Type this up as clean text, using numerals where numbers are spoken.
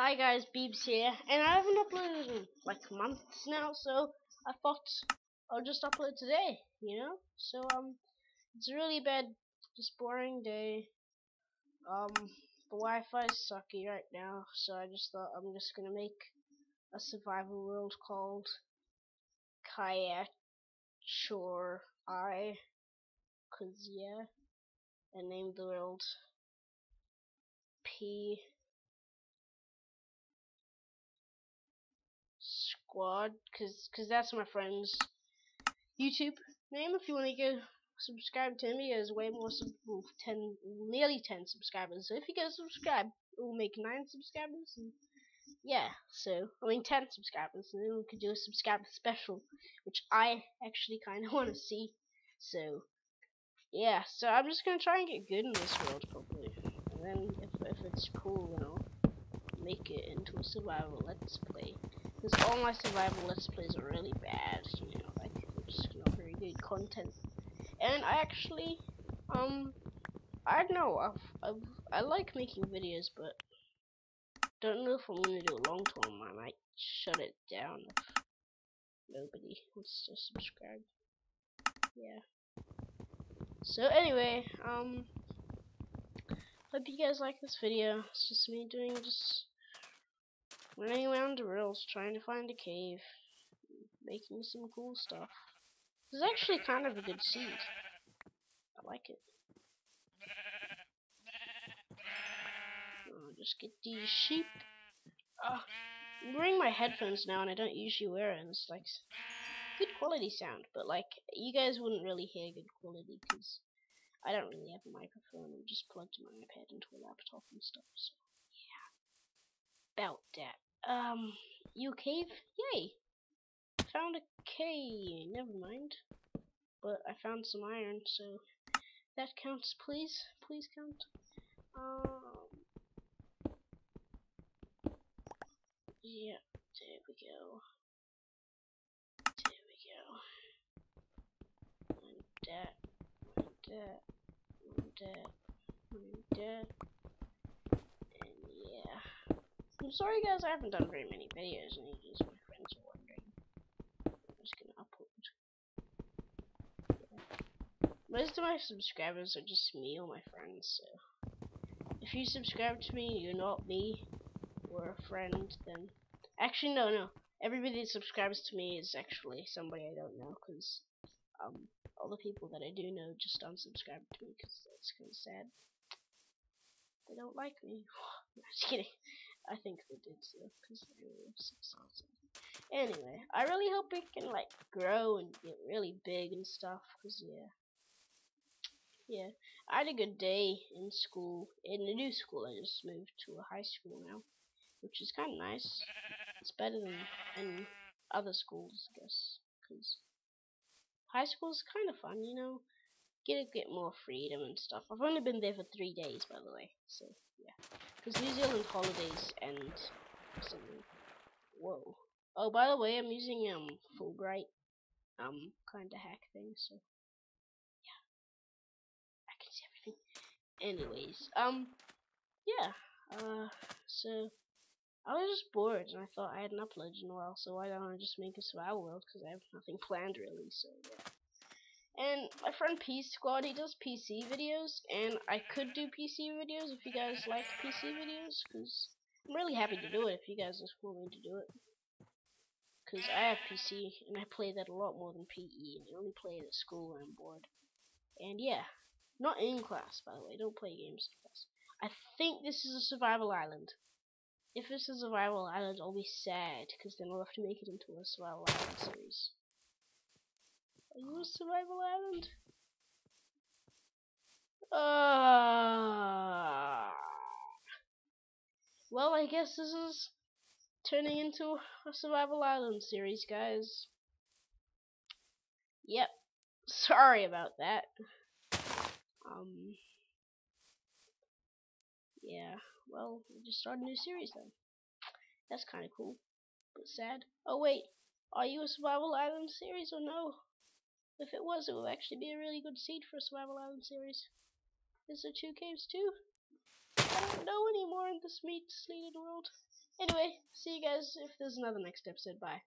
Hi guys, Beebs here, and I haven't uploaded in like months now, so I thought I'll just upload today, So it's a really bad, just boring day. The Wi-Fi is sucky right now, so I just thought I'm just gonna make a survival world called Kayachor I, 'cause yeah, I named the world P Squad, cause that's my friend's YouTube name. If you want to go subscribe to him, he has way more, nearly 10 subscribers. So if you go subscribe, it will make 9 subscribers. And yeah, so I mean 10 subscribers, and then we could do a subscriber special, which I actually kind of want to see. So yeah, so I'm just gonna try and get good in this world probably, and then if it's cool, make it into a survival let's play. Because all my survival let's plays are really bad, like they're just not very good content. And I actually, I don't know, I like making videos, but don't know if I'm gonna do a long term. I might shut it down if nobody wants to subscribe. Yeah. So anyway, hope you guys like this video. It's just me just running around the world trying to find a cave, making some cool stuff. This is actually kind of a good seed. I like it. I'll just get these sheep. I'm wearing my headphones now, and I don't usually wear it. And it's like good quality sound, but like you guys wouldn't really hear good quality because I don't really have a microphone. I'm just plugged my iPad into a laptop and stuff. So yeah, about that. You cave? Yay! Found a cave. Never mind. But I found some iron, so that counts. Please count. Yeah, there we go. And yeah. I'm sorry guys, I haven't done very many videos in ages. My friends are wondering. I'm just gonna upload. Yeah. Most of my subscribers are just me or my friends, so if you subscribe to me, you're not me or a friend, then actually no. Everybody that subscribes to me is actually somebody I don't know, because all the people that I do know just unsubscribe to me because that's kind of sad. They don't like me. I'm just kidding. I think they did so because they were successful. Anyway, I really hope it can like grow and get really big and stuff. Cause yeah, I had a good day in school. In the new school, I just moved to a high school now, which is kind of nice. It's better than in other schools, I guess. Cause high school is kind of fun, get more freedom and stuff. I've only been there for 3 days, by the way. So yeah, because New Zealand holidays end something. Whoa. Oh, by the way, I'm using Fulbright kind of hack thing, so yeah, I can see everything. Anyways, yeah. So I was just bored, and I thought I hadn't uploaded in a while, so why don't I just make a survival world? Because I have nothing planned really, so yeah. And my friend P Squad, he does PC videos, and I could do PC videos if you guys like PC videos, because I'm really happy to do it if you guys just want me to do it. Because I have PC, and I play that a lot more than PE, and I only play it at school when I'm bored. And yeah, not in class, by the way, don't play games in class. I think this is a survival island. If this is a survival island, I'll be sad, because then I'll have to make it into a survival island series. Are you a survival island? Well, I guess this is turning into a survival island series, guys. Yep. Sorry about that. Yeah. Well, we just started a new series then. That's kind of cool, but sad. Oh wait, are you a survival island series or no? If it was, it would actually be a really good seed for a survival island series. Is there 2 caves too? I don't know anymore in this meat-slated world. Anyway, see you guys if there's another next episode. Bye.